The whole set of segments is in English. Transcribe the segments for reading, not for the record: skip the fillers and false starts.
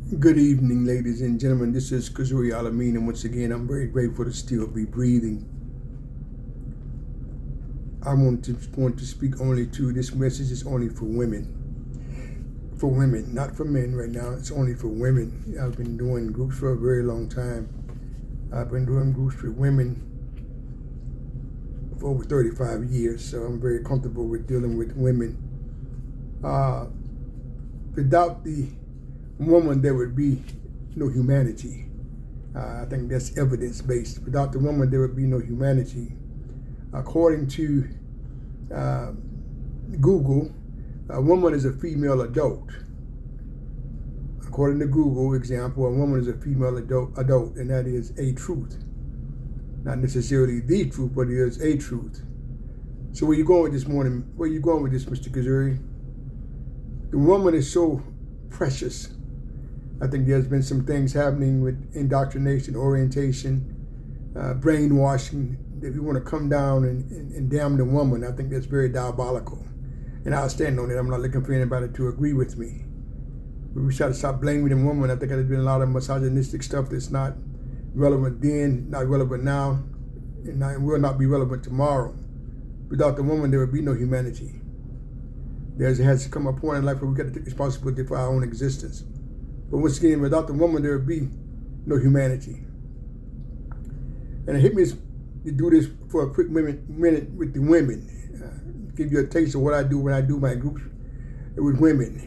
Good evening, ladies and gentlemen. This is Kazuri Alameen, and once again, I'm very grateful to still be breathing. I want to speak only to this message is only for women. For women, not for men right now. It's only for women. I've been doing groups for a very long time. I've been doing groups with women for over 35 years, so I'm very comfortable with dealing with women. Without the woman, there would be no humanity. I think that's evidence-based. Without the woman, there would be no humanity. According to Google, a woman is a female adult. According to Google example, a woman is a female adult, and that is a truth. Not necessarily the truth, but it is a truth. So where you going with this morning? Where you going with this, Mr. Kazuri? The woman is so precious. I think there's been some things happening with indoctrination, orientation, brainwashing. If you want to come down and damn the woman, I think that's very diabolical. And I'll stand on it. I'm not looking for anybody to agree with me. We try to stop blaming the woman. I think there's been a lot of misogynistic stuff that's not relevant then, not relevant now, and will not be relevant tomorrow. Without the woman, there would be no humanity. There has to come a point in life where we got to take responsibility for our own existence. But once again, without the woman, there would be no humanity. And it hit me to do this for a quick minute with the women. Give you a taste of what I do when I do my groups with women.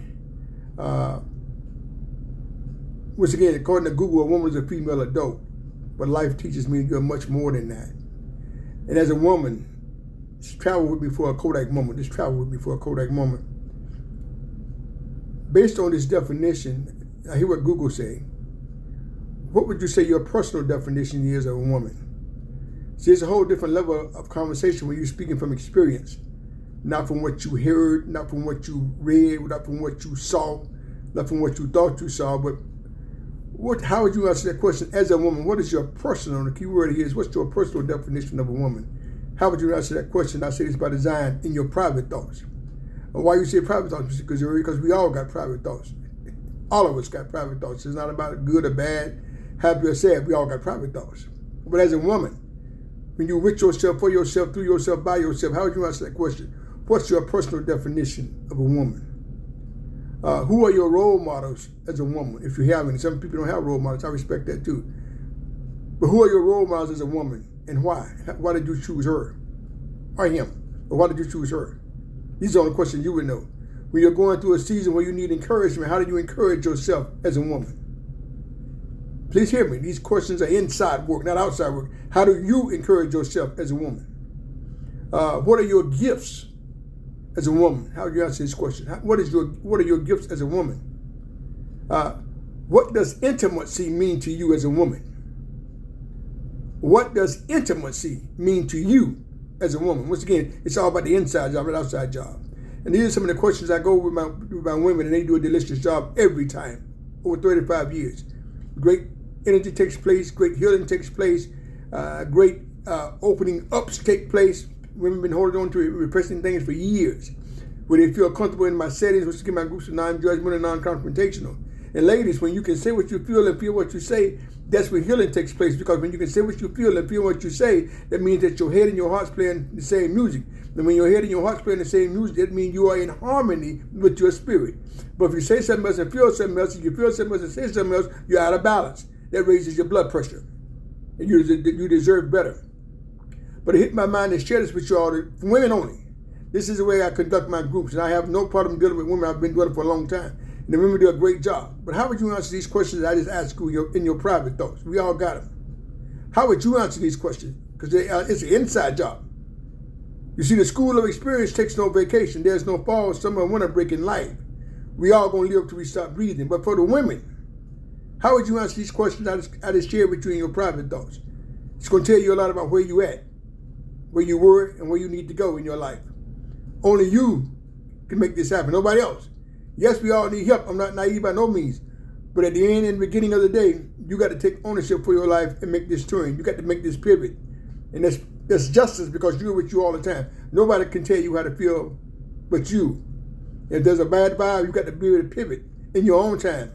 Once again, according to Google, a woman is a female adult. But life teaches me to do much more than that. And as a woman, just travel with me for a Kodak moment. Just travel with me for a Kodak moment. Based on this definition, I hear what Google say. What would you say your personal definition is of a woman? See, it's a whole different level of conversation when you're speaking from experience, not from what you heard, not from what you read, not from what you saw, not from what you thought you saw, but how would you answer that question as a woman? What is your personal, the key word here is, what's your personal definition of a woman? How would you answer that question? I say this by design, in your private thoughts. And why you say private thoughts? Because we all got private thoughts. All of us got private thoughts. It's not about good or bad, happy or sad. We all got private thoughts. But as a woman, when you with yourself, for yourself, through yourself, by yourself, how would you answer that question? What's your personal definition of a woman? Who are your role models as a woman, if you have any? Some people don't have role models. I respect that too. But who are your role models as a woman, and why? Why did you choose her or him? Or why did you choose her? These are the questions you would know. When you're going through a season where you need encouragement, how do you encourage yourself as a woman? Please hear me. These questions are inside work, not outside work. How do you encourage yourself as a woman? What are your gifts as a woman? How do you answer this question? What are your gifts as a woman? What does intimacy mean to you as a woman? What does intimacy mean to you as a woman? Once again, it's all about the inside job, not outside job. And these are some of the questions I go with my women, and they do a delicious job every time, over 35 years. Great energy takes place, great healing takes place, great opening ups take place. Women have been holding on to repressing things for years, where they feel comfortable in my settings, which is my groups are non-judgmental, non-confrontational. And ladies, when you can say what you feel and feel what you say, that's where healing takes place. Because when you can say what you feel and feel what you say, that means that your head and your heart's playing the same music. And when your head and your heart's playing the same music, that means you are in harmony with your spirit. But if you say something else and feel something else, and you feel something else and say something else, you're out of balance. That raises your blood pressure. And you deserve better. But it hit my mind to share this with you all, for women only. This is the way I conduct my groups, and I have no problem dealing with women. I've been doing it for a long time. And the women do a great job. But how would you answer these questions that I just asked you in your private thoughts? We all got them. How would you answer these questions? Because it's an inside job. You see, the school of experience takes no vacation. There's no fall, summer, winter break in life. We all going to live till we stop breathing. But for the women, how would you answer these questions I just shared with you in your private thoughts? It's going to tell you a lot about where you at, where you were, and where you need to go in your life. Only you can make this happen. Nobody else. Yes, we all need help. I'm not naive by no means. But at the end and beginning of the day, you got to take ownership for your life and make this turn. You got to make this pivot. And that's justice, because you're with you all the time. Nobody can tell you how to feel but you. If there's a bad vibe, you got to be able to pivot in your own time.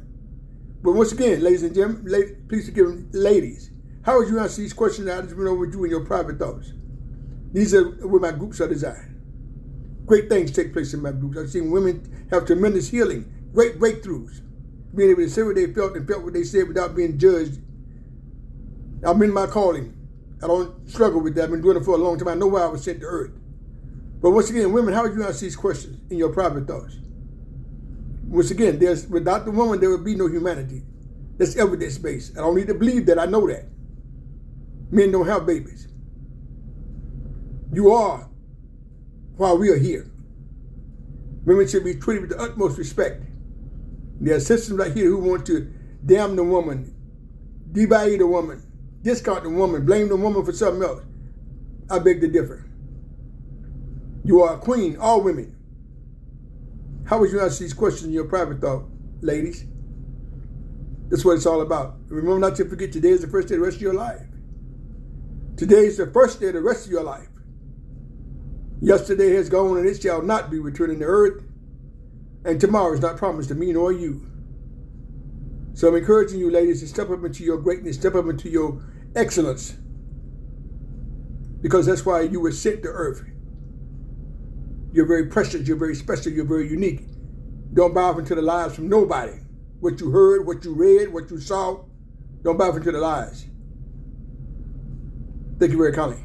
But once again, ladies and gentlemen, please forgive me, ladies, how would you answer these questions that I just went over with you in your private thoughts? These are where my groups are designed. Great things take place in my groups. I've seen women have tremendous healing, great breakthroughs, being able to say what they felt and felt what they said without being judged. I'm in my calling. I don't struggle with that. I've been doing it for a long time. I know why I was sent to earth. But once again, women, how would you answer these questions in your private thoughts? Once again, without the woman, there would be no humanity. That's evidence-based. I don't need to believe that. I know that. Men don't have babies. You are while we are here. Women should be treated with the utmost respect. There are systems right here who want to damn the woman, devalue the woman, discount the woman, blame the woman for something else. I beg to differ. You are a queen, all women. How would you answer these questions in your private thought, ladies? That's what it's all about. Remember not to forget, today is the first day of the rest of your life. Today is the first day of the rest of your life. Yesterday has gone and it shall not be returning to earth. And tomorrow is not promised to me nor you. So I'm encouraging you, ladies, to step up into your greatness, step up into your excellence. Because that's why you were sent to earth. You're very precious, you're very special, you're very unique. Don't bow into the lies from nobody. What you heard, what you read, what you saw, don't bow into the lies. Thank you very kindly.